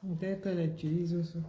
Peut-être qu'elle utilise aussi.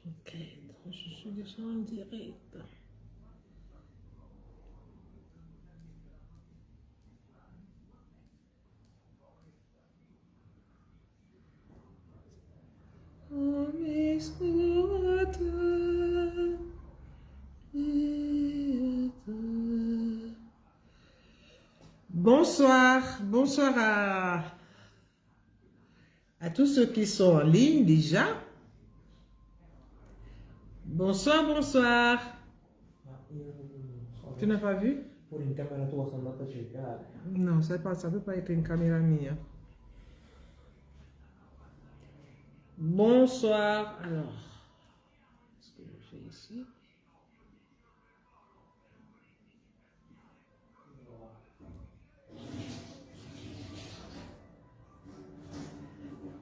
Ok, donc je suis déjà en direct. Bonsoir, bonsoir à tous ceux qui sont en ligne déjà. Bonsoir, bonsoir. Tu n'as pas vu? Non, ça ne peut pas être une caméra mia. Bonsoir. Alors, qu'est-ce que je fais ici?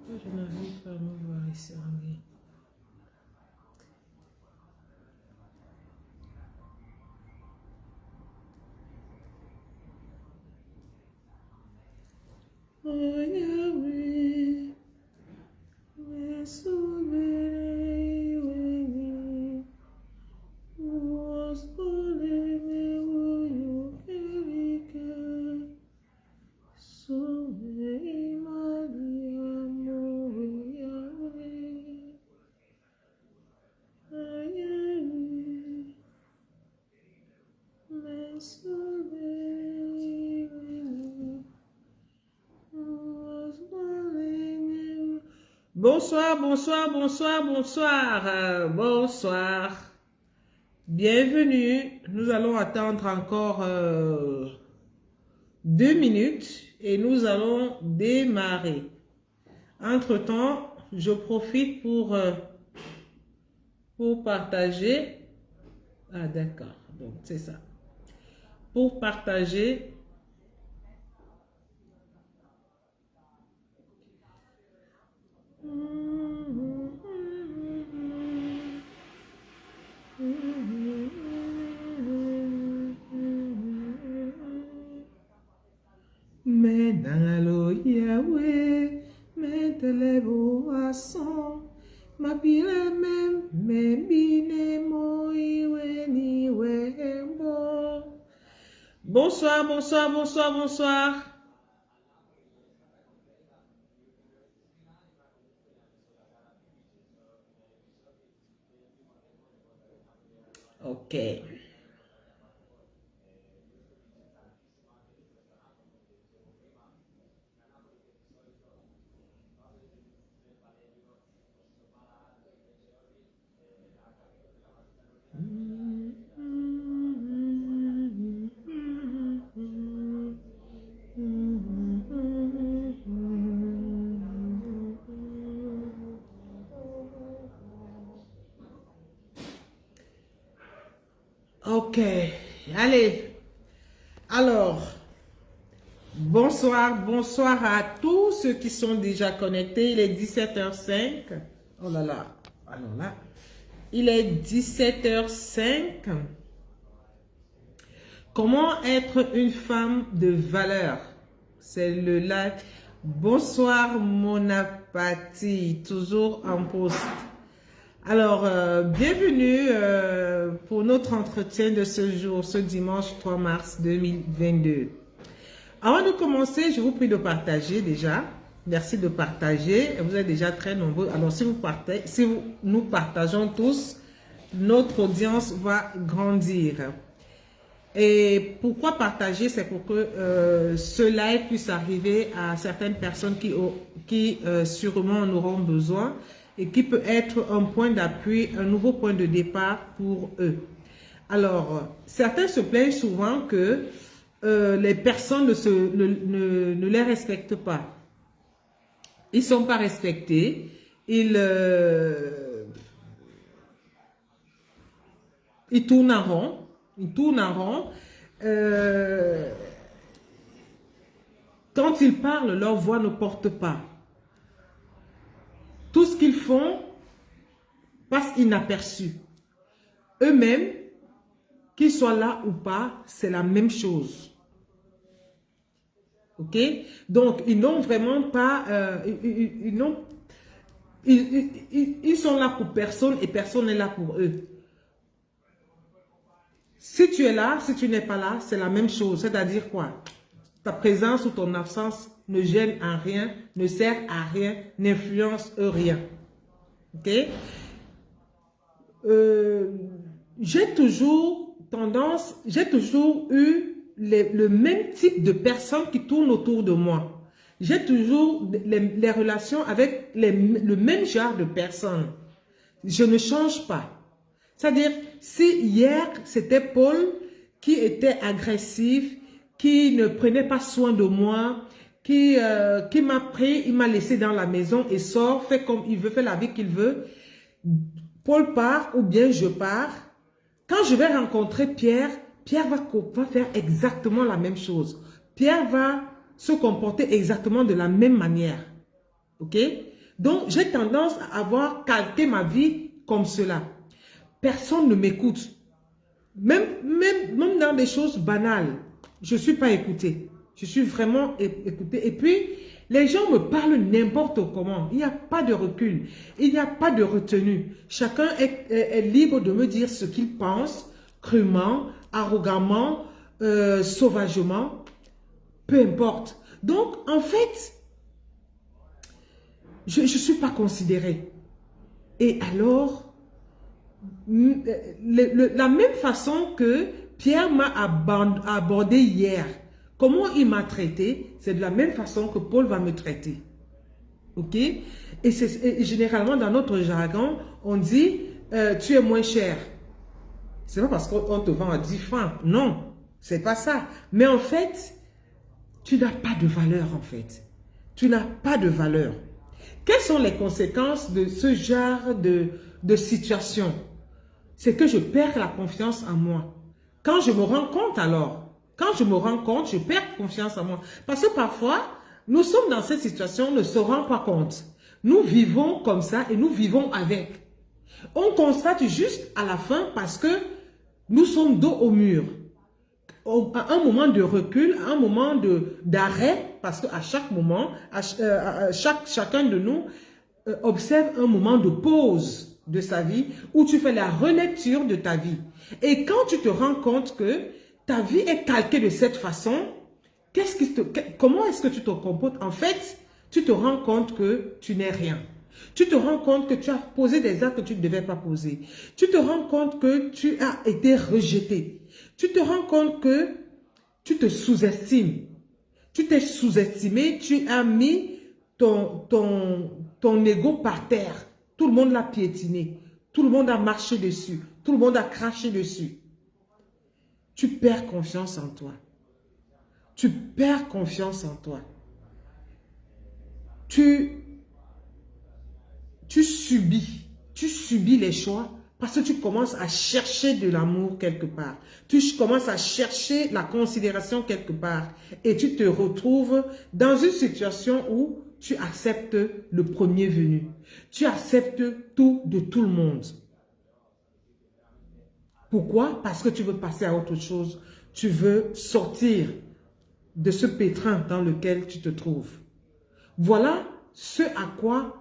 Je n'arrive pas à me voir ici en ligne. Oh Yahweh, me sauverai, was holy me you kerike, sauve Maria mo Yahweh, Yahweh, me sauverai. Bonsoir, bonsoir, bonsoir, bonsoir, bonsoir. Bienvenue. Nous allons attendre encore 2 minutes et nous allons démarrer. Entre-temps, je profite pour partager. Ah d'accord, donc c'est ça. Pour partager. Mais dans le Yahweh, mais te lève à son, ma pire même, mais bine mo iwe ni wembo. Bonsoir, bonsoir, bonsoir, bonsoir. Ok. Ok, allez. Alors, bonsoir, bonsoir à tous ceux qui sont déjà connectés. Il est 17h05. Oh là là, alors là, il est 17h05. Comment être une femme de valeur? C'est le live. Bonsoir, mon apathie, toujours en poste. Alors, bienvenue pour notre entretien de ce jour, ce dimanche 3 mars 2022. Avant de commencer, je vous prie de partager déjà. Merci de partager. Vous êtes déjà très nombreux. Alors, si nous partageons tous, notre audience va grandir. Et pourquoi partager? C'est pour que ce live puisse arriver à certaines personnes qui sûrement en auront besoin et qui peut être un point d'appui, un nouveau point de départ pour eux. Alors, certains se plaignent souvent que les personnes ne les respectent pas. Ils ne sont pas respectés. Ils tournent en rond. Ils tournent en rond. Quand ils parlent, leur voix ne porte pas. Tout ce qu'ils font passe inaperçu. Eux-mêmes, qu'ils soient là ou pas, c'est la même chose. Ok? Donc, ils n'ont vraiment pas... ils sont là pour personne et personne n'est là pour eux. Si tu es là, si tu n'es pas là, c'est la même chose. C'est-à-dire quoi? Ta présence ou ton absence ne gêne à rien, ne sert à rien, n'influence rien. Ok? J'ai toujours eu le même type de personnes qui tournent autour de moi. J'ai toujours les relations avec le même genre de personnes. Je ne change pas. C'est-à-dire, si hier, c'était Paul qui était agressif, qui ne prenait pas soin de moi, qui m'a pris, il m'a laissé dans la maison et sort, fait comme il veut, fait la vie qu'il veut. Paul part ou bien je pars. Quand je vais rencontrer Pierre, Pierre va faire exactement la même chose. Pierre va se comporter exactement de la même manière. Ok? Donc, j'ai tendance à avoir calqué ma vie comme cela. Personne ne m'écoute. Même dans des choses banales, je ne suis pas écoutée. Je suis vraiment écoutée. Et puis, les gens me parlent n'importe comment. Il n'y a pas de recul. Il n'y a pas de retenue. Chacun est libre de me dire ce qu'il pense, crûment, arrogamment, sauvagement. Peu importe. Donc, en fait, je ne suis pas considérée. Et alors, la même façon que Pierre m'a abordé hier, comment il m'a traité, c'est de la même façon que Paul va me traiter. Ok? Et généralement, dans notre jargon, on dit, tu es moins cher. C'est pas parce qu'on te vend à 10 francs. Non, c'est pas ça. Mais en fait, tu n'as pas de valeur, en fait. Tu n'as pas de valeur. Quelles sont les conséquences de ce genre de situation? C'est que je perds la confiance en moi. Quand je me rends compte alors, quand je me rends compte, je perds confiance en moi. Parce que parfois, nous sommes dans cette situation, on ne se rend pas compte. Nous vivons comme ça et nous vivons avec. On constate juste à la fin parce que nous sommes dos au mur. À un moment de recul, à un moment d'arrêt, parce qu'à chaque moment, chacun de nous observe un moment de pause de sa vie où tu fais la relecture de ta vie. Et quand tu te rends compte que ta vie est calquée de cette façon, comment est-ce que tu te comportes? En fait, tu te rends compte que tu n'es rien. Tu te rends compte que tu as posé des actes que tu ne devais pas poser. Tu te rends compte que tu as été rejeté. Tu te rends compte que tu te sous-estimes. Tu t'es sous-estimé, tu as mis ton ego par terre. Tout le monde l'a piétiné. Tout le monde a marché dessus. Tout le monde a craché dessus. Tu perds confiance en toi. Tu perds confiance en toi. Tu subis les choix parce que tu commences à chercher de l'amour quelque part. Tu commences à chercher la considération quelque part et tu te retrouves dans une situation où tu acceptes le premier venu. Tu acceptes tout de tout le monde. Pourquoi? Parce que tu veux passer à autre chose. Tu veux sortir de ce pétrin dans lequel tu te trouves. Voilà ce à quoi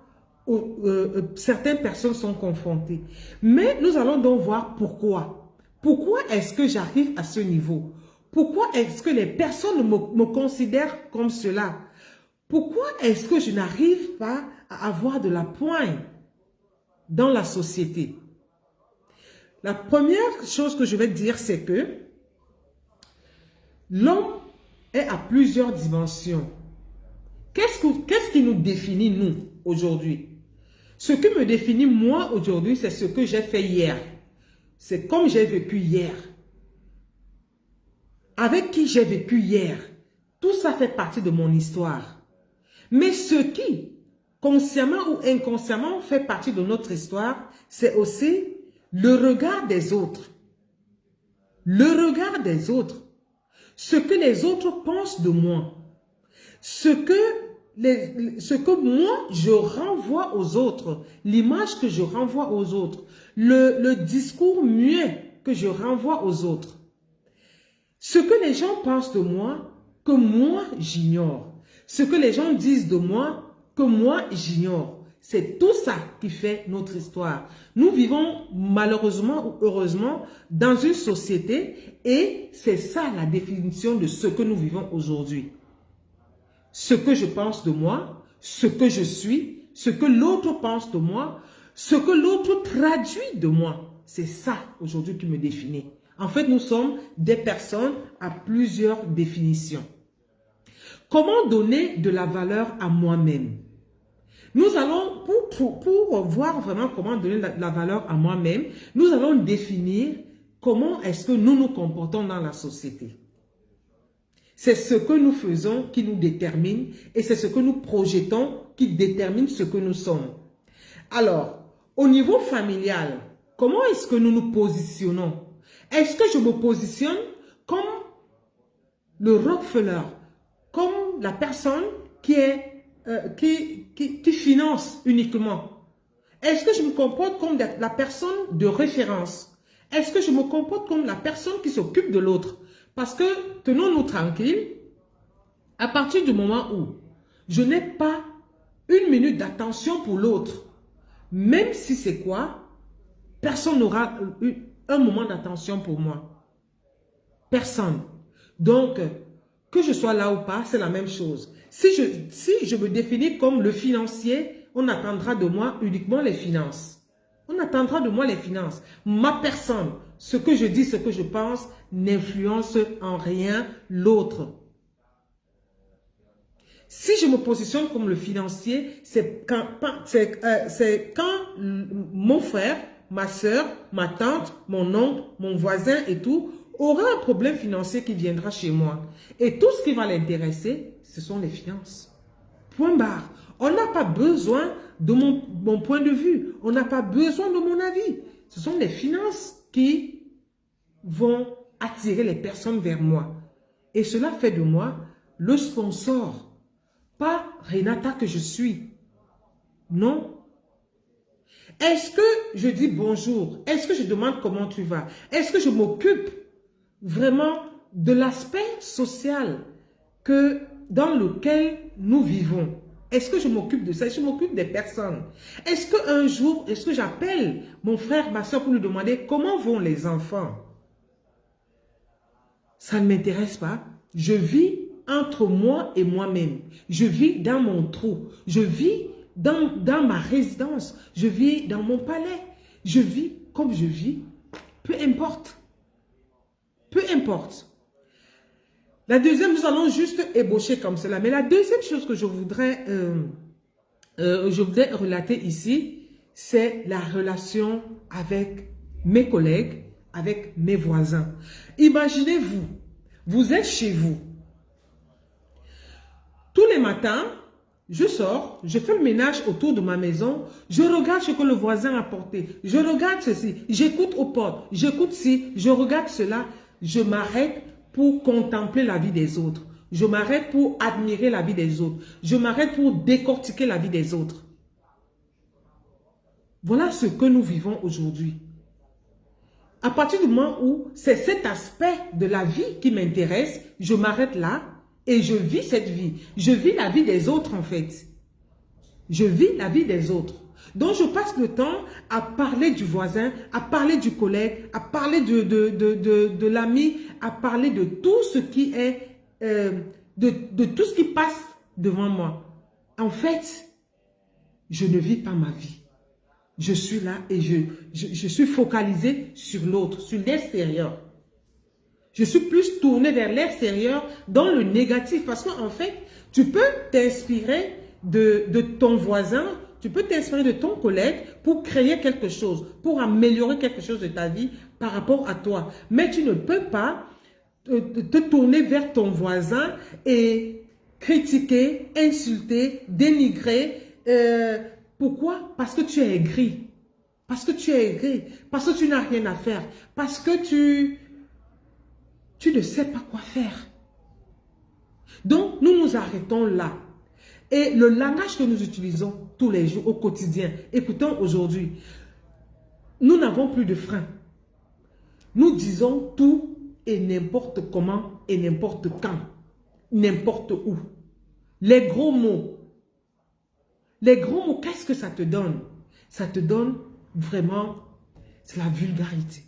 certaines personnes sont confrontées. Mais nous allons donc voir pourquoi. Pourquoi est-ce que j'arrive à ce niveau? Pourquoi est-ce que les personnes me considèrent comme cela? Pourquoi est-ce que je n'arrive pas à avoir de la poigne dans la société? La première chose que je vais dire, c'est que L'homme est à plusieurs dimensions. Qu'est-ce qui nous définit, nous, aujourd'hui? Ce qui me définit, moi, aujourd'hui, c'est ce que j'ai fait hier. C'est comme j'ai vécu hier. Avec qui j'ai vécu hier. Tout ça fait partie de mon histoire. Mais ce qui, consciemment ou inconsciemment, fait partie de notre histoire, c'est aussi le regard des autres. Le regard des autres. Ce que les autres pensent de moi. Ce que moi, je renvoie aux autres. L'image que je renvoie aux autres. Le discours muet que je renvoie aux autres. Ce que les gens pensent de moi, que moi, j'ignore. Ce que les gens disent de moi, que moi, j'ignore. C'est tout ça qui fait notre histoire. Nous vivons malheureusement ou heureusement dans une société et c'est ça la définition de ce que nous vivons aujourd'hui. Ce que je pense de moi, ce que je suis, ce que l'autre pense de moi, ce que l'autre traduit de moi. C'est ça aujourd'hui qui me définit. En fait, nous sommes des personnes à plusieurs définitions. Comment donner de la valeur à moi-même? Nous allons, pour voir vraiment comment donner la valeur à moi-même, nous allons définir comment est-ce que nous nous comportons dans la société. C'est ce que nous faisons qui nous détermine et c'est ce que nous projetons qui détermine ce que nous sommes. Alors, au niveau familial, comment est-ce que nous nous positionnons? Est-ce que je me positionne comme le Rockefeller, comme la personne qui finance uniquement? Est-ce que je me comporte comme la personne de référence? Est-ce que je me comporte comme la personne qui s'occupe de l'autre? Parce que, tenons-nous tranquilles, à partir du moment où je n'ai pas une minute d'attention pour l'autre, même si c'est quoi, personne n'aura un moment d'attention pour moi. Personne. Donc, que je sois là ou pas, c'est la même chose. Si je me définis comme le financier, on attendra de moi uniquement les finances. On attendra de moi les finances. Ma personne, ce que je dis, ce que je pense, n'influence en rien l'autre. Si je me positionne comme le financier, c'est quand mon frère, ma soeur, ma tante, mon oncle, mon voisin et tout aura un problème financier qui viendra chez moi. Et tout ce qui va l'intéresser, ce sont les finances. Point barre. On n'a pas besoin de mon point de vue. On n'a pas besoin de mon avis. Ce sont les finances qui vont attirer les personnes vers moi. Et cela fait de moi le sponsor. Pas Renata que je suis. Non. Est-ce que je dis bonjour? Est-ce que je demande comment tu vas? Est-ce que je m'occupe vraiment de l'aspect social dans lequel nous vivons? Est-ce que je m'occupe de ça? Est-ce que je m'occupe des personnes? Est-ce qu'un jour, est-ce que j'appelle mon frère, ma soeur pour lui demander comment vont les enfants? Ça ne m'intéresse pas. Je vis entre moi et moi-même. Je vis dans mon trou. Je vis dans ma résidence. Je vis dans mon palais. Je vis comme je vis. Peu importe. Peu importe. La deuxième, nous allons juste ébaucher comme cela. Mais la deuxième chose que je voudrais relater ici, c'est la relation avec mes collègues, avec mes voisins. Imaginez-vous, vous êtes chez vous. Tous les matins, je sors, je fais le ménage autour de ma maison, je regarde ce que le voisin a porté, je regarde ceci, j'écoute aux portes, j'écoute ci, je regarde cela, je m'arrête pour contempler la vie des autres. Je m'arrête pour admirer la vie des autres. Je m'arrête pour décortiquer la vie des autres. Voilà ce que nous vivons aujourd'hui. À partir du moment où c'est cet aspect de la vie qui m'intéresse, je m'arrête là et je vis cette vie. Je vis la vie des autres en fait. Je vis la vie des autres. Donc je passe le temps à parler du voisin, à parler du collègue, à parler de l'ami, à parler de tout ce qui est, de tout ce qui passe devant moi. En fait, je ne vis pas ma vie. Je suis là et je suis focalisé sur l'autre, sur l'extérieur. Je suis plus tournée vers l'extérieur dans le négatif parce qu'en fait, tu peux t'inspirer de ton voisin, tu peux t'inspirer de ton collègue pour créer quelque chose, pour améliorer quelque chose de ta vie par rapport à toi. Mais tu ne peux pas te tourner vers ton voisin et critiquer, insulter, dénigrer. Pourquoi? Parce que tu es aigri. Parce que tu es aigri. Parce que tu n'as rien à faire. Parce que tu ne sais pas quoi faire. Donc, nous nous arrêtons là. Et le langage que nous utilisons tous les jours, au quotidien, écoutons aujourd'hui, nous n'avons plus de frein. Nous disons tout et n'importe comment et n'importe quand, n'importe où. Les gros mots, qu'est-ce que ça te donne? Ça te donne vraiment, c'est la vulgarité.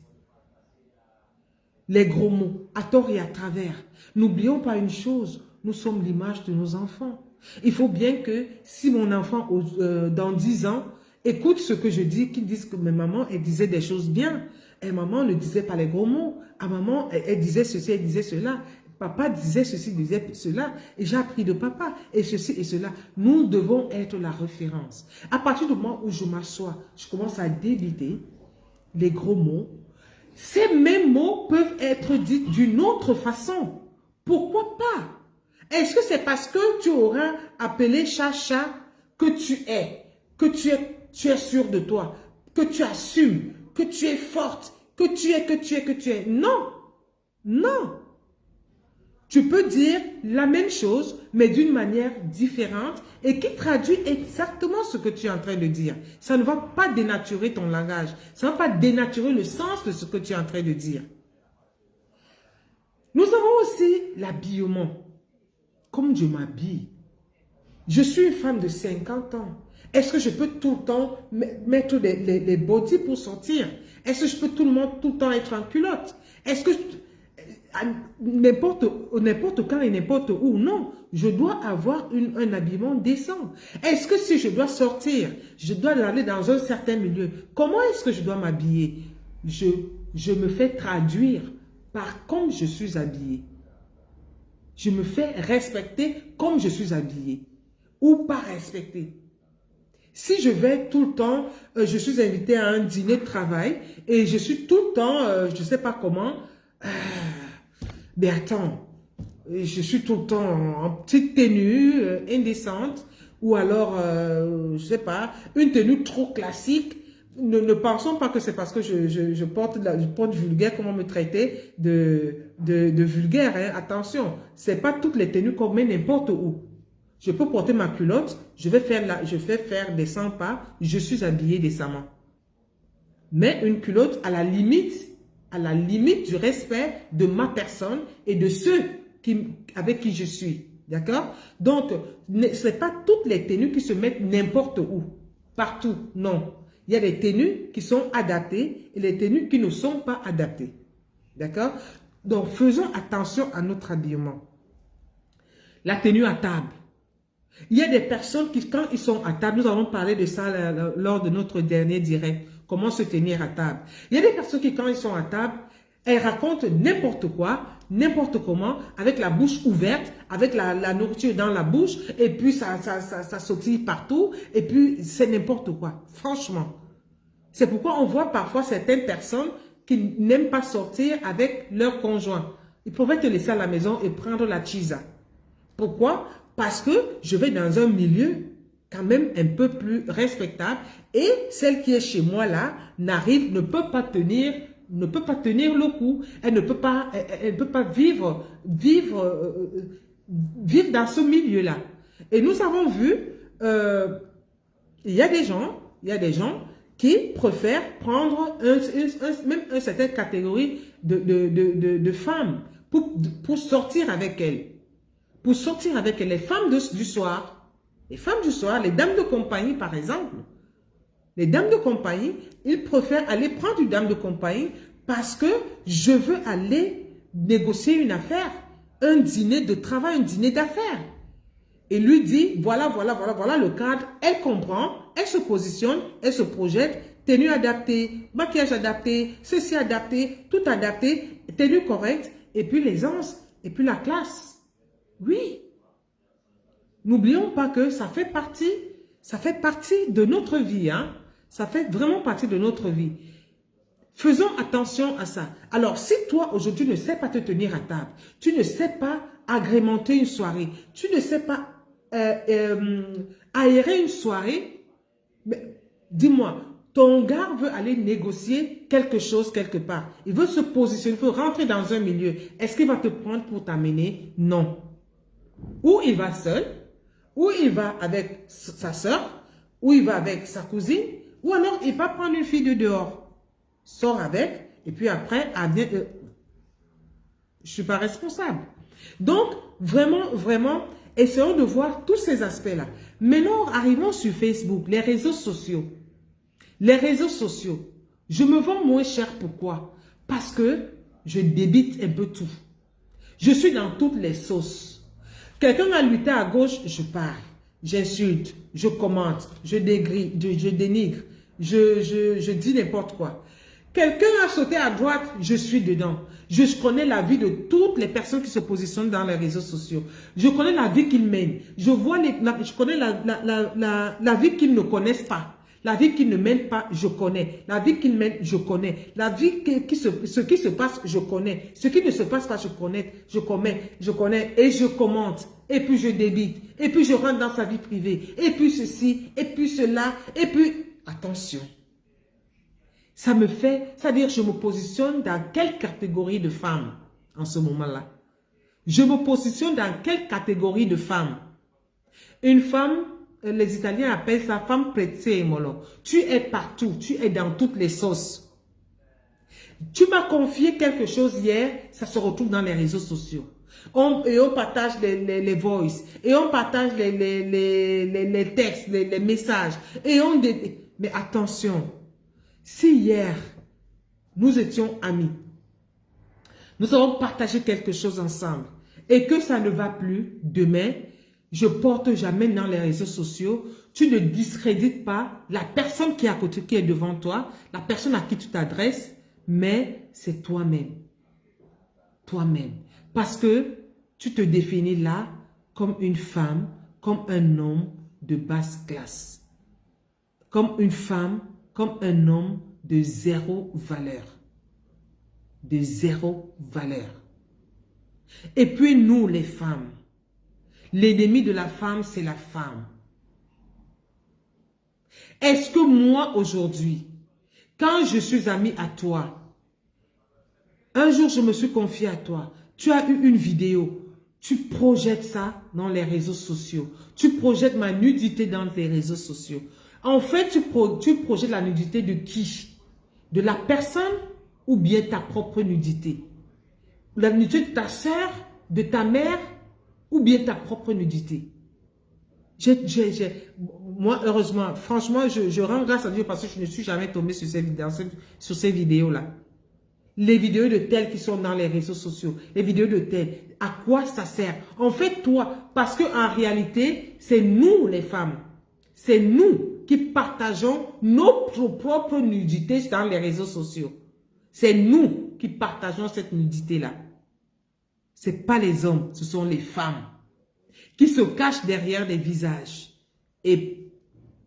Les gros mots, à tort et à travers. N'oublions pas une chose, nous sommes l'image de nos enfants. Il faut bien que si mon enfant, dans 10 ans, écoute ce que je dis, qu'ils disent que mes mamans, elles disaient des choses bien. Et maman ne disait pas les gros mots. À maman, elle disait ceci, elle disait cela. Papa disait ceci, disait cela. Et j'ai appris de papa. Et ceci et cela. Nous devons être la référence. À partir du moment où je m'assois, je commence à débiter les gros mots. Ces mêmes mots peuvent être dits d'une autre façon. Pourquoi pas? Est-ce que c'est parce que tu auras appelé chat que tu es sûr de toi, que tu assumes, que tu es forte, que tu es. Non, non. Tu peux dire la même chose, mais d'une manière différente et qui traduit exactement ce que tu es en train de dire. Ça ne va pas dénaturer ton langage. Ça ne va pas dénaturer le sens de ce que tu es en train de dire. Nous avons aussi l'habillement. Comme je m'habille. Je suis une femme de 50 ans. Est-ce que je peux tout le temps mettre les bodys pour sortir? Est-ce que je peux tout le temps être en culotte? Est-ce que n'importe quand et n'importe où? Non. Je dois avoir un habillement décent. Est-ce que si je dois sortir, je dois aller dans un certain milieu? Comment est-ce que je dois m'habiller? Je me fais traduire par comme je suis habillée. Je me fais respecter comme je suis habillée ou pas respecter. Si je vais tout le temps, je suis invitée à un dîner de travail et je suis tout le temps, je ne sais pas comment, mais attends, je suis tout le temps en petite tenue indécente ou alors, je ne sais pas, une tenue trop classique. Ne pensons pas que c'est parce que je porte vulgaire qu'on va me traiter de vulgaire. Hein. Attention, ce n'est pas toutes les tenues qu'on met n'importe où. Je peux porter ma culotte, je vais faire des 100 pas, je suis habillée décemment. Mais une culotte à la limite du respect de ma personne et de ceux avec qui je suis. D'accord? Donc, ce n'est pas toutes les tenues qui se mettent n'importe où, partout, non. Il y a des tenues qui sont adaptées et les tenues qui ne sont pas adaptées. D'accord? Donc, faisons attention à notre habillement. La tenue à table. Il y a des personnes qui, quand ils sont à table, nous allons parler de ça lors de notre dernier direct, comment se tenir à table. Il y a des personnes qui, quand ils sont à table, elles racontent n'importe quoi, n'importe comment, avec la bouche ouverte, avec la nourriture dans la bouche, et puis ça sautille partout, et puis c'est n'importe quoi, franchement. C'est pourquoi on voit parfois certaines personnes qui n'aiment pas sortir avec leur conjoint. Ils pouvaient te laisser à la maison et prendre la chisa. Pourquoi? Parce que je vais dans un milieu quand même un peu plus respectable, et celle qui est chez moi là, ne peut pas tenir le coup. Elle ne peut pas vivre dans ce milieu-là. Et nous avons vu, il y a des gens qui préfèrent prendre même une certaine catégorie de femmes pour sortir avec elles. Pour sortir avec elles. Les femmes du soir, les dames de compagnie par exemple, les dames de compagnie, ils préfèrent aller prendre une dame de compagnie parce que je veux aller négocier une affaire, un dîner de travail, un dîner d'affaires. Et lui dit, voilà le cadre, elle comprend, elle se positionne, elle se projette, tenue adaptée, maquillage adapté, ceci adapté, tout adapté, tenue correcte. et puis l'aisance, et puis la classe. Oui. N'oublions pas que ça fait partie de notre vie. Hein? Ça fait vraiment partie de notre vie. Faisons attention à ça. Alors, si toi, aujourd'hui, ne sais pas te tenir à table, tu ne sais pas agrémenter une soirée, tu ne sais pas aérer une soirée, dis-moi, ton gars veut aller négocier quelque chose quelque part. Il veut se positionner, il veut rentrer dans un milieu. Est-ce qu'il va te prendre pour t'amener? Non. Ou il va seul, ou il va avec sa soeur, ou il va avec sa cousine, ou alors il va prendre une fille de dehors. Sort avec, et puis après, je ne suis pas responsable. Donc, vraiment, essayons de voir tous ces aspects-là. Maintenant, arrivons sur Facebook, les réseaux sociaux. Les réseaux sociaux, je me vends moins cher. Pourquoi? Parce que je débite un peu tout. Je suis dans toutes les sauces. Quelqu'un a lutté à gauche, je parle, j'insulte, je commente, je dénigre, je dis n'importe quoi. Quelqu'un a sauté à droite, je suis dedans. Je connais la vie de toutes les personnes qui se positionnent dans les réseaux sociaux. Je connais la vie qu'ils mènent. Je connais la vie qu'ils ne connaissent pas. La vie qu'ils ne mènent pas, je connais. La vie qu'ils mènent, je connais. La vie ce qui se passe, je connais. Ce qui ne se passe pas, je connais. Et je commente. Et puis je débite. Et puis je rentre dans sa vie privée. Et puis ceci, et puis cela. Et puis, attention. Ça me fait, c'est-à-dire je me positionne dans quelle catégorie de femmes en ce moment-là? Je me positionne dans quelle catégorie de femmes? Une femme, les Italiens appellent ça femme prezzemolo. Tu es partout, tu es dans toutes les sauces. Tu m'as confié quelque chose hier, ça se retrouve dans les réseaux sociaux. Et on partage les voices, et on partage les textes, les messages. Mais attention. Si hier, nous étions amis, nous avons partagé quelque chose ensemble et que ça ne va plus, demain, je porte jamais dans les réseaux sociaux, tu ne discrédites pas la personne qui est à côté, qui est devant toi, la personne à qui tu t'adresses, mais c'est toi-même. Toi-même. Parce que tu te définis là comme une femme, comme un homme de basse classe. Comme une femme, comme un homme de zéro valeur. De zéro valeur. Et puis nous, les femmes, l'ennemi de la femme, c'est la femme. Est-ce que moi, aujourd'hui, quand je suis amie à toi, un jour je me suis confiée à toi, tu as eu une vidéo, tu projettes ça dans les réseaux sociaux, tu projettes ma nudité dans les réseaux sociaux. En fait, tu projettes la nudité de qui? De la personne ou bien ta propre nudité? La nudité de ta soeur, de ta mère ou bien ta propre nudité? Moi, heureusement, franchement, je rends grâce à Dieu parce que je ne suis jamais tombée sur ces vidéos-là. Les vidéos de tels qui sont dans les réseaux sociaux, les vidéos de tels, à quoi ça sert? En fait, toi, parce qu'en réalité, c'est nous les femmes, c'est nous qui partageons notre propre nudité dans les réseaux sociaux. C'est nous qui partageons cette nudité-là. Ce n'est pas les hommes, ce sont les femmes qui se cachent derrière des visages et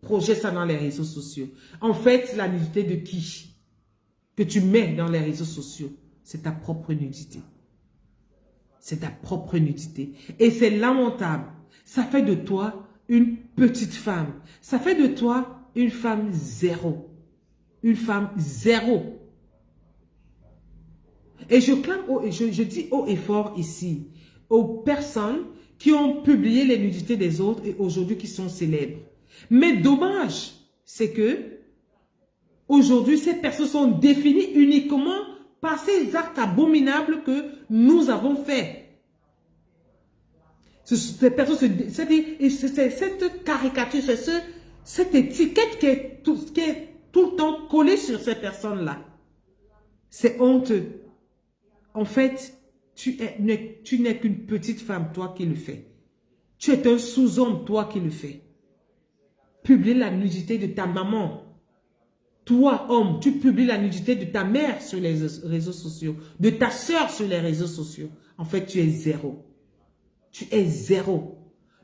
projettent ça dans les réseaux sociaux. En fait, c'est la nudité de qui? Que tu mets dans les réseaux sociaux. C'est ta propre nudité. C'est ta propre nudité. Et c'est lamentable. Ça fait de toi une petite femme. Ça fait de toi une femme zéro. Une femme zéro. Et je clame, je dis haut et fort ici, aux personnes qui ont publié les nudités des autres et aujourd'hui qui sont célèbres. Mais dommage, c'est que aujourd'hui, ces personnes sont définies uniquement par ces actes abominables que nous avons faits. Ces personnes, c'est cette caricature, c'est cette étiquette qui est tout le temps collée sur ces personnes-là. C'est honteux. En fait, tu n'es qu'une petite femme, toi qui le fais. Tu es un sous-homme, toi qui le fais. Publier la nudité de ta maman. Toi, homme, tu publies la nudité de ta mère sur les réseaux sociaux, de ta soeur sur les réseaux sociaux. En fait, tu es zéro. Tu es zéro.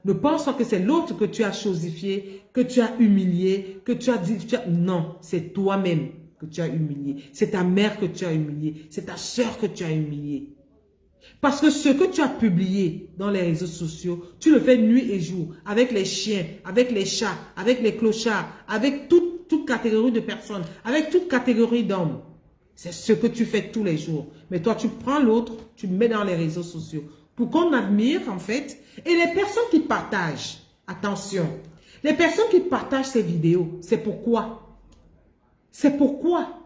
Ne pense pas que c'est l'autre que tu as chosifié, que tu as humilié, que tu as dit... Non, c'est toi-même que tu as humilié. C'est ta mère que tu as humilié. C'est ta soeur que tu as humilié. Parce que ce que tu as publié dans les réseaux sociaux, tu le fais nuit et jour, avec les chiens, avec les chats, avec les clochards, avec toute catégorie de personnes, avec toute catégorie d'hommes. C'est ce que tu fais tous les jours. Mais toi, tu prends l'autre, tu le mets dans les réseaux sociaux. Pour qu'on admire, en fait. Et les personnes qui partagent, attention, les personnes qui partagent ces vidéos, c'est pourquoi? C'est pourquoi?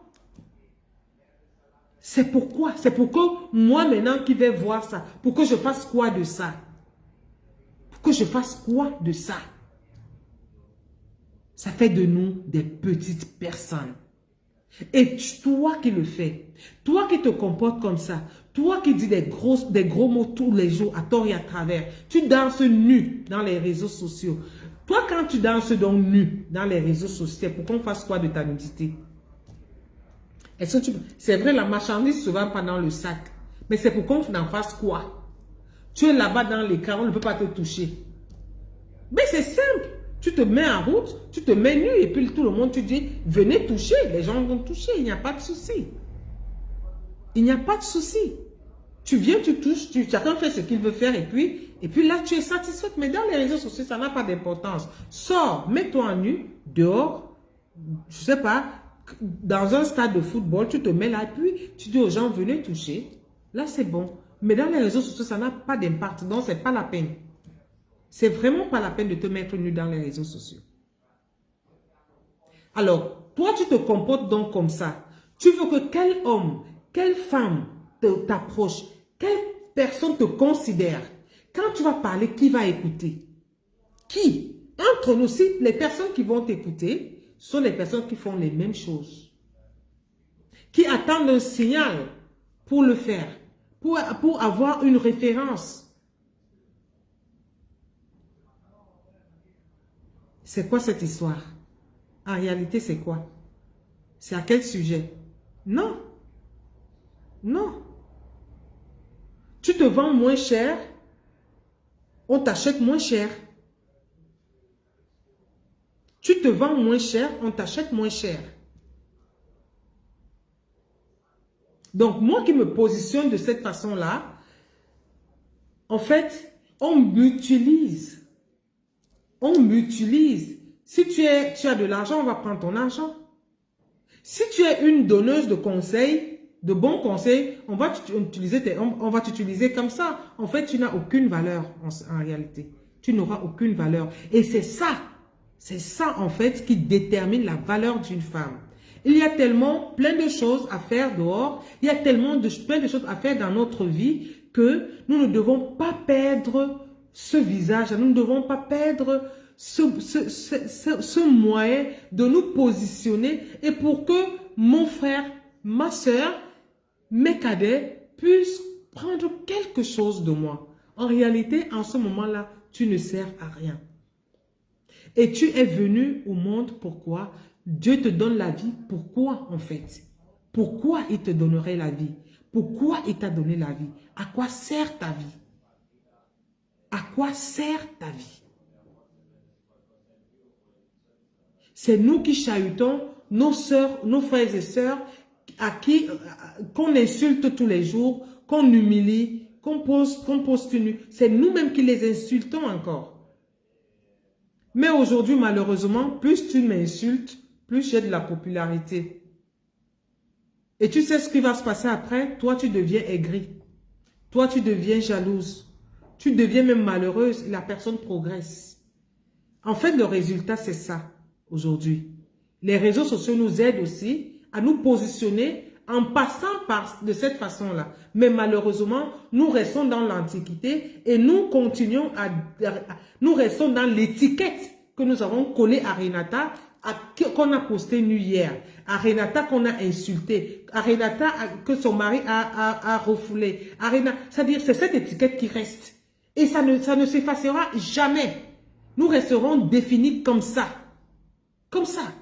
C'est pourquoi? C'est pour que moi, maintenant, qui vais voir ça, pour que je fasse quoi de ça? Pour que je fasse quoi de ça? Ça fait de nous des petites personnes. Et toi qui le fais, toi qui te comportes comme ça, toi qui dis des gros mots tous les jours à tort et à travers, tu danses nu dans les réseaux sociaux. Toi, quand tu danses donc nu dans les réseaux sociaux, c'est pour qu'on fasse quoi de ta nudité? C'est vrai, la marchandise se vend pas dans le sac, mais c'est pour qu'on en fasse quoi? Tu es là-bas dans l'écran, on ne peut pas te toucher. Mais c'est simple. Tu te mets en route, tu te mets nu et puis tout le monde, tu dis, venez toucher. Les gens vont toucher, il n'y a pas de souci. Il n'y a pas de souci. Tu viens, tu touches, chacun fait ce qu'il veut faire et puis là, tu es satisfait. Mais dans les réseaux sociaux, ça n'a pas d'importance. Sors, mets-toi en nu, dehors, je sais pas, dans un stade de football, tu te mets là et puis tu dis aux gens, venez toucher. Là, c'est bon. Mais dans les réseaux sociaux, ça n'a pas d'impact, donc c'est pas la peine. C'est vraiment pas la peine de te mettre nu dans les réseaux sociaux. Alors, toi, tu te comportes donc comme ça. Tu veux que quel homme, quelle femme t'approche, quelle personne te considère. Quand tu vas parler, qui va écouter? Qui? Entre nous, si les personnes qui vont t'écouter sont les personnes qui font les mêmes choses. Qui attendent un signal pour le faire, pour avoir une référence. C'est quoi cette histoire? En réalité, c'est quoi? C'est à quel sujet? Non. Non. Tu te vends moins cher, on t'achète moins cher. Tu te vends moins cher, on t'achète moins cher. Donc, moi qui me positionne de cette façon-là, en fait, on m'utilise. On m'utilise. Si tu as de l'argent, on va prendre ton argent. Si tu es une donneuse de conseils, de bons conseils, on va t'utiliser comme ça. En fait, tu n'as aucune valeur en réalité. Tu n'auras aucune valeur. Et c'est ça en fait qui détermine la valeur d'une femme. Il y a tellement plein de choses à faire dehors, il y a tellement plein de choses à faire dans notre vie que nous ne devons pas perdre ce visage, nous ne devons pas perdre ce moyen de nous positionner et pour que mon frère, ma soeur, mes cadets puissent prendre quelque chose de moi. En réalité, en ce moment-là, tu ne sers à rien. Et tu es venu au monde, pourquoi? Dieu te donne la vie, pourquoi en fait? Pourquoi il te donnerait la vie? Pourquoi il t'a donné la vie? À quoi sert ta vie? À quoi sert ta vie? C'est nous qui chahutons nos sœurs, nos frères et sœurs qu'on insulte tous les jours, qu'on humilie, qu'on pose nu. C'est nous-mêmes qui les insultons encore. Mais aujourd'hui, malheureusement, plus tu m'insultes, plus j'ai de la popularité. Et tu sais ce qui va se passer après? Toi, tu deviens aigri. Toi, tu deviens jalouse. Tu deviens même malheureuse et la personne progresse. En fait, le résultat, c'est ça aujourd'hui. Les réseaux sociaux nous aident aussi à nous positionner en passant de cette façon-là. Mais malheureusement, nous restons dans l'Antiquité et nous continuons nous restons dans l'étiquette que nous avons collée à Renata, qu'on a posté nu hier, à Renata qu'on a insulté, à Renata que son mari a refoulé. C'est-à-dire, c'est cette étiquette qui reste. Et ça ne s'effacera jamais. Nous resterons définis comme ça. Comme ça.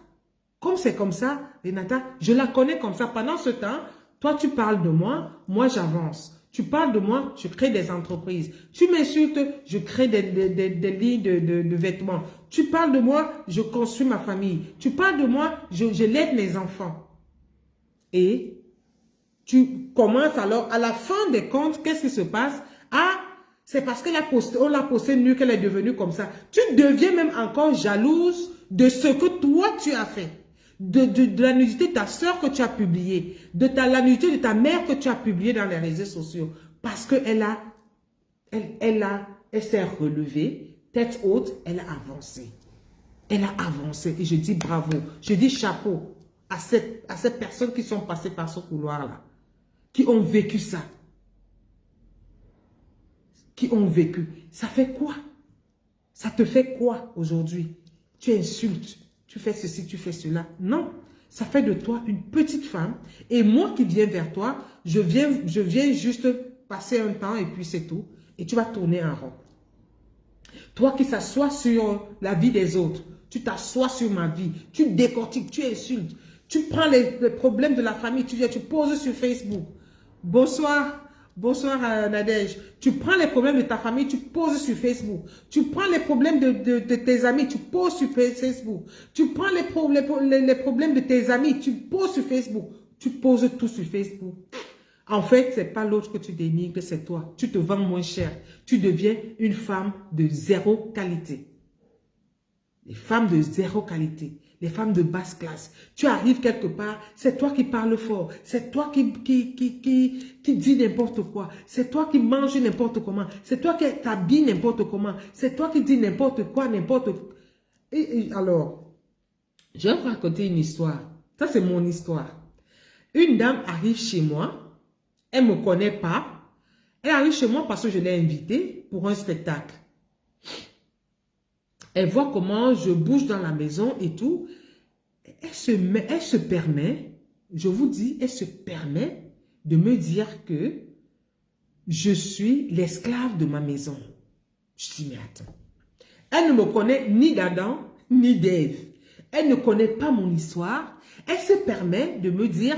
Comme c'est comme ça, Renata, je la connais comme ça. Pendant ce temps, toi, tu parles de moi j'avance. Tu parles de moi, je crée des entreprises. Tu m'insultes, je crée des lignes de vêtements. Tu parles de moi, je construis ma famille. Tu parles de moi, je lève mes enfants. Et tu commences alors, à la fin des comptes, qu'est-ce qui se passe? Ah, c'est parce qu'on l'a posté nu qu'elle est devenue comme ça. Tu deviens même encore jalouse de ce que toi tu as fait. De la nudité de ta soeur que tu as publiée. La nudité de ta mère que tu as publiée dans les réseaux sociaux. Parce qu'elle s'est relevée, tête haute, elle a avancé. Elle a avancé. Et je dis bravo. Je dis chapeau à ces personnes qui sont passées par ce couloir-là. Qui ont vécu ça. Qui ont vécu. Ça fait quoi? Ça te fait quoi aujourd'hui? Tu insultes, tu fais ceci, tu fais cela. Non, ça fait de toi une petite femme. Et moi qui viens vers toi, je viens juste passer un temps et puis c'est tout. Et tu vas tourner en rond. Toi qui s'assois sur la vie des autres, tu t'assois sur ma vie, tu décortiques, tu insultes. Tu prends les problèmes de la famille, tu viens, tu poses sur Facebook. Bonsoir. Bonsoir Nadège. Tu prends les problèmes de ta famille, tu poses sur Facebook. Tu prends les problèmes de tes amis, tu poses sur Facebook. Tu prends les problèmes de tes amis, tu poses sur Facebook. Tu poses tout sur Facebook. En fait, ce n'est pas l'autre que tu dénigres, c'est toi. Tu te vends moins cher. Tu deviens une femme de zéro qualité. Les femmes de zéro qualité. Les femmes de basse classe. Tu arrives quelque part, c'est toi qui parles fort. C'est toi qui dis n'importe quoi. C'est toi qui manges n'importe comment. C'est toi qui t'habilles n'importe comment. C'est toi qui dis n'importe quoi, n'importe quoi. Alors, je vais vous raconter une histoire. Ça, c'est mon histoire. Une dame arrive chez moi. Elle ne me connaît pas. Elle arrive chez moi parce que je l'ai invitée pour un spectacle. Elle voit comment je bouge dans la maison et tout. Elle se permet, je vous dis, elle se permet de me dire que je suis l'esclave de ma maison. Je dis, mais attends. Elle ne me connaît ni d'Adam, ni d'Ève. Elle ne connaît pas mon histoire. Elle se permet de me dire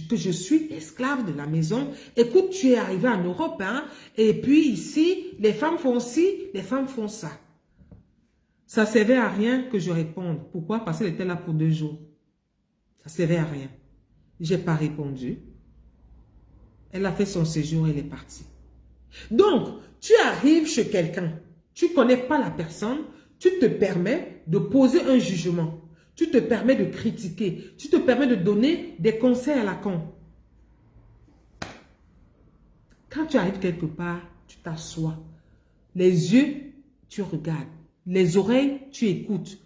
que je suis esclave de la maison. Écoute, tu es arrivé en Europe, hein, et puis ici, les femmes font ci, les femmes font ça. Ça ne servait à rien que je réponde. Pourquoi? Parce qu'elle était là pour 2 jours. Ça ne servait à rien. Je n'ai pas répondu. Elle a fait son séjour et elle est partie. Donc, tu arrives chez quelqu'un. Tu ne connais pas la personne. Tu te permets de poser un jugement. Tu te permets de critiquer. Tu te permets de donner des conseils à la con. Quand tu arrives quelque part, tu t'assois. Les yeux, tu regardes. Les oreilles, tu écoutes.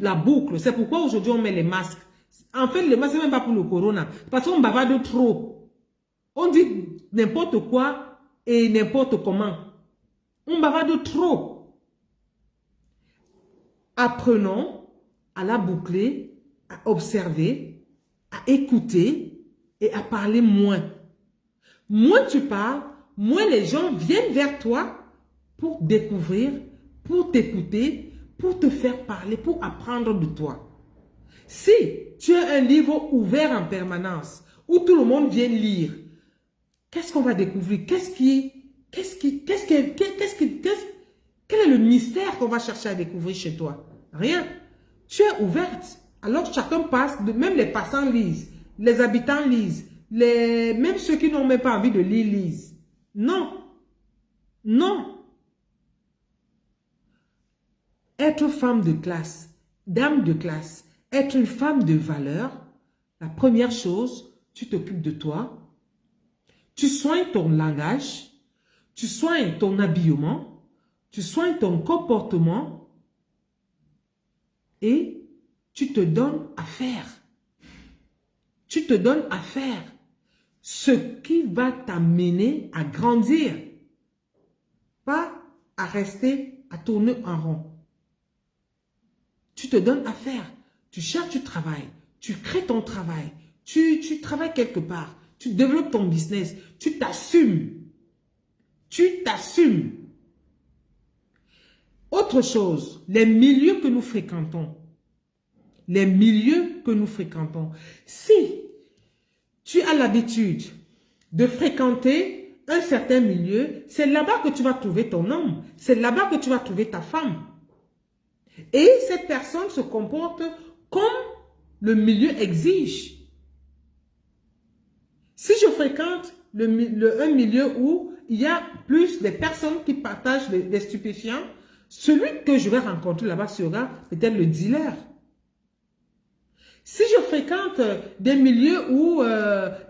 La boucle. C'est pourquoi aujourd'hui on met les masques. En fait, les masques, ce n'est même pas pour le corona. Parce qu'on bavarde trop. On dit n'importe quoi et n'importe comment. On bavarde trop. Apprenons à la boucler, à observer, à écouter et à parler moins. Moins tu parles, moins les gens viennent vers toi pour découvrir, pour t'écouter, pour te faire parler, pour apprendre de toi. Si tu as un livre ouvert en permanence, où tout le monde vient lire, qu'est-ce qu'on va découvrir? Quel est le mystère qu'on va chercher à découvrir chez toi? Rien. Tu es ouverte. Alors chacun passe, même les passants lisent, les habitants lisent, même ceux qui n'ont même pas envie de lire lisent. Non. Non. Être femme de classe, dame de classe, être une femme de valeur, la première chose, tu t'occupes de toi, tu soignes ton langage, tu soignes ton habillement, tu soignes ton comportement et tu te donnes à faire. Tu te donnes à faire ce qui va t'amener à grandir, pas à rester, à tourner en rond. Tu te donnes à faire. Tu cherches du travail. Tu crées ton travail. Tu travailles quelque part. Tu développes ton business. Tu t'assumes. Tu t'assumes. Autre chose, les milieux que nous fréquentons. les milieux que nous fréquentons. Si tu as l'habitude de fréquenter un certain milieu, c'est là-bas que tu vas trouver ton homme. C'est là-bas que tu vas trouver ta femme. Et cette personne se comporte comme le milieu exige. Si je fréquente un milieu où il y a plus de personnes qui partagent des stupéfiants, celui que je vais rencontrer là-bas sera peut-être le dealer. Si je fréquente des milieux où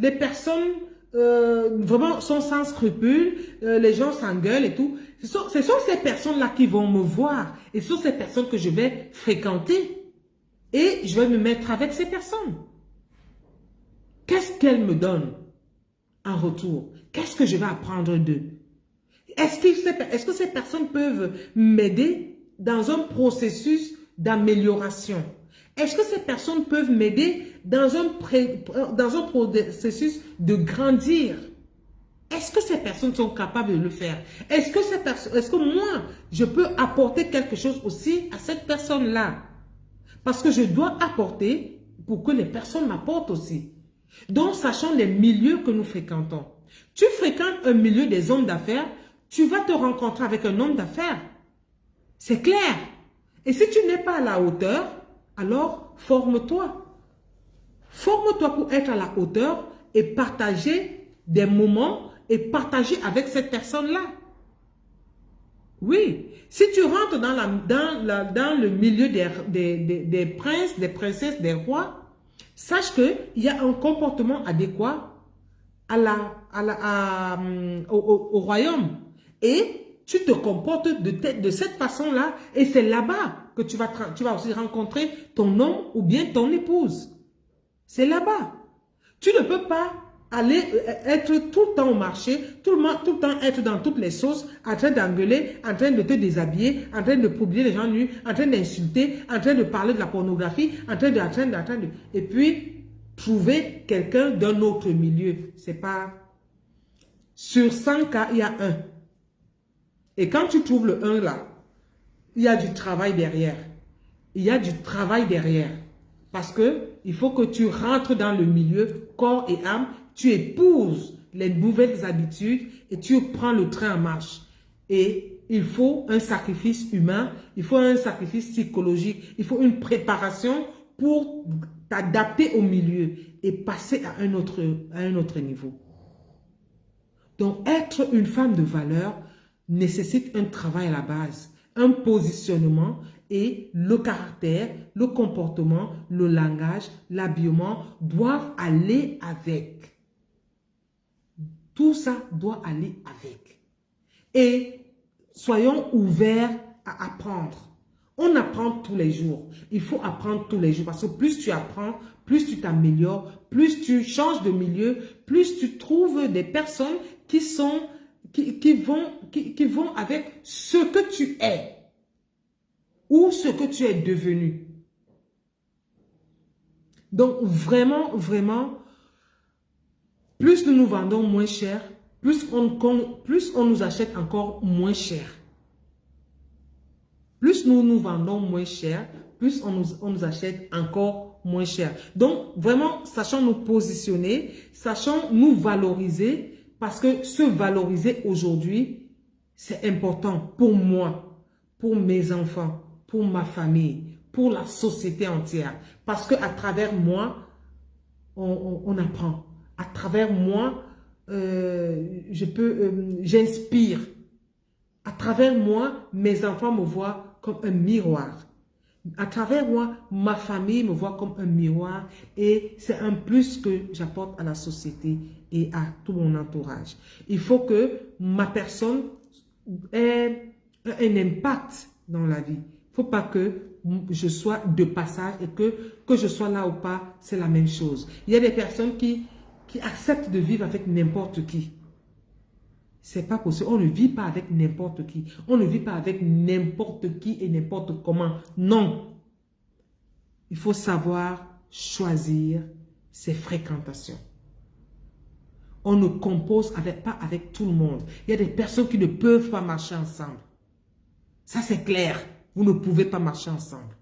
les personnes vraiment sont sans scrupules, les gens s'engueulent et tout, ce sont ces personnes-là qui vont me voir et ce sont ces personnes que je vais fréquenter et je vais me mettre avec ces personnes. Qu'est-ce qu'elles me donnent en retour? Qu'est-ce que je vais apprendre d'eux? Est-ce que ces personnes peuvent m'aider dans un processus d'amélioration? Est-ce que ces personnes peuvent m'aider dans un processus de grandir? Est-ce que ces personnes sont capables de le faire? Est-ce que moi, je peux apporter quelque chose aussi à cette personne-là? Parce que je dois apporter pour que les personnes m'apportent aussi. Donc, sachant les milieux que nous fréquentons. Tu fréquentes un milieu des hommes d'affaires, tu vas te rencontrer avec un homme d'affaires. C'est clair. Et si tu n'es pas à la hauteur, alors forme-toi. Forme-toi pour être à la hauteur et partager des moments et partager avec cette personne-là. Oui. Si tu rentres dans le milieu des princes, des princesses, des rois, sache qu'il y a un comportement adéquat au royaume. Et tu te comportes de cette façon-là et c'est là-bas que tu vas aussi rencontrer ton homme ou bien ton épouse. C'est là-bas. Tu ne peux pas aller être tout le temps au marché, tout le temps être dans toutes les sauces, en train d'engueuler, en train de te déshabiller, en train de publier les gens nus, en train d'insulter, en train de parler de la pornographie, et puis trouver quelqu'un d'un autre milieu. C'est pas... Sur 100 cas, il y a un. Et quand tu trouves le 1 là, il y a du travail derrière. Il y a du travail derrière. Parce que il faut que tu rentres dans le milieu, corps et âme, tu épouses les nouvelles habitudes et tu prends le train en marche. Et il faut un sacrifice humain, il faut un sacrifice psychologique, il faut une préparation pour t'adapter au milieu et passer à un autre niveau. Donc, être une femme de valeur nécessite un travail à la base, un positionnement et le caractère, le comportement, le langage, l'habillement doivent aller avec. Tout ça doit aller avec. Et soyons ouverts à apprendre. On apprend tous les jours. Il faut apprendre tous les jours parce que plus tu apprends, plus tu t'améliores, plus tu changes de milieu, plus tu trouves des personnes qui vont avec ce que tu es ou ce que tu es devenu. Donc vraiment, vraiment, plus nous nous vendons moins cher, plus on nous achète encore moins cher. Plus nous nous vendons moins cher, plus on nous achète encore moins cher. Donc, vraiment, sachons nous positionner, sachons nous valoriser, parce que se valoriser aujourd'hui, c'est important pour moi, pour mes enfants, pour ma famille, pour la société entière. Parce qu'à travers moi, on apprend. À travers moi, j'inspire. À travers moi, mes enfants me voient comme un miroir. À travers moi, ma famille me voit comme un miroir et c'est un plus que j'apporte à la société et à tout mon entourage. Il faut que ma personne ait un impact dans la vie. Il ne faut pas que je sois de passage et que je sois là ou pas, c'est la même chose. Il y a des personnes qui acceptent de vivre avec n'importe qui. C'est pas possible. On ne vit pas avec n'importe qui. On ne vit pas avec n'importe qui et n'importe comment. Non. Il faut savoir choisir ses fréquentations. On ne compose pas avec tout le monde. Il y a des personnes qui ne peuvent pas marcher ensemble. Ça, c'est clair. Vous ne pouvez pas marcher ensemble.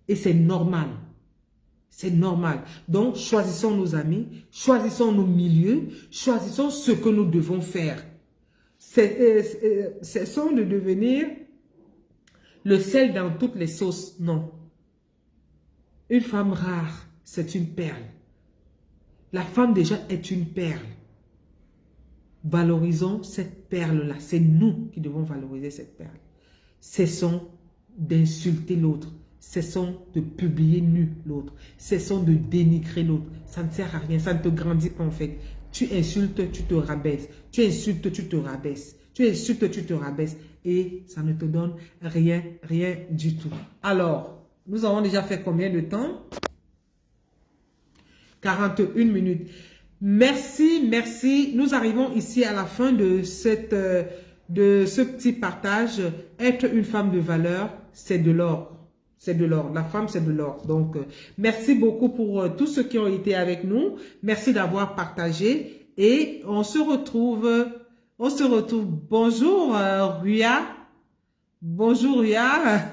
Et c'est normal. C'est normal. Donc, choisissons nos amis, choisissons nos milieux, choisissons ce que nous devons faire. Cessons de devenir le sel dans toutes les sauces. Non. Une femme rare, c'est une perle. La femme déjà est une perle. Valorisons cette perle-là. C'est nous qui devons valoriser cette perle. Cessons d'insulter l'autre. Cessons de publier nu l'autre. Cessons de dénigrer l'autre. Ça ne sert à rien. Ça ne te grandit pas en fait. Tu insultes, tu te rabaisses. Tu insultes, tu te rabaisses. Tu insultes, tu te rabaisses. Et ça ne te donne rien, rien du tout. Alors, nous avons déjà fait combien de temps? 41 minutes. Merci, merci. Nous arrivons ici à la fin de ce petit partage. Être une femme de valeur, c'est de l'or. C'est de l'or. La femme, c'est de l'or. Donc, merci beaucoup pour tous ceux qui ont été avec nous. Merci d'avoir partagé. Et on se retrouve. Bonjour, Ria. Bonjour, Ria.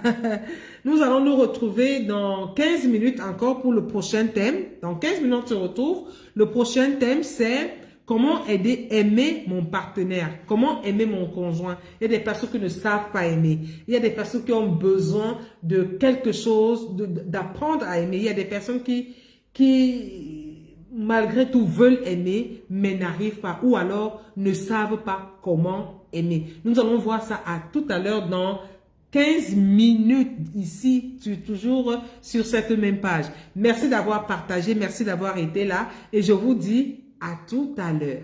Nous allons nous retrouver dans 15 minutes encore pour le prochain thème. Dans 15 minutes, on se retrouve. Le prochain thème, c'est comment aimer mon partenaire. Comment aimer mon conjoint. Il y a des personnes qui ne savent pas aimer. Il y a des personnes qui ont besoin de quelque chose, d'apprendre à aimer. Il y a des personnes qui malgré tout, veulent aimer, mais n'arrivent pas. Ou alors, ne savent pas comment aimer. Nous allons voir ça à tout à l'heure dans 15 minutes ici, toujours sur cette même page. Merci d'avoir partagé, merci d'avoir été là et je vous dis à tout à l'heure.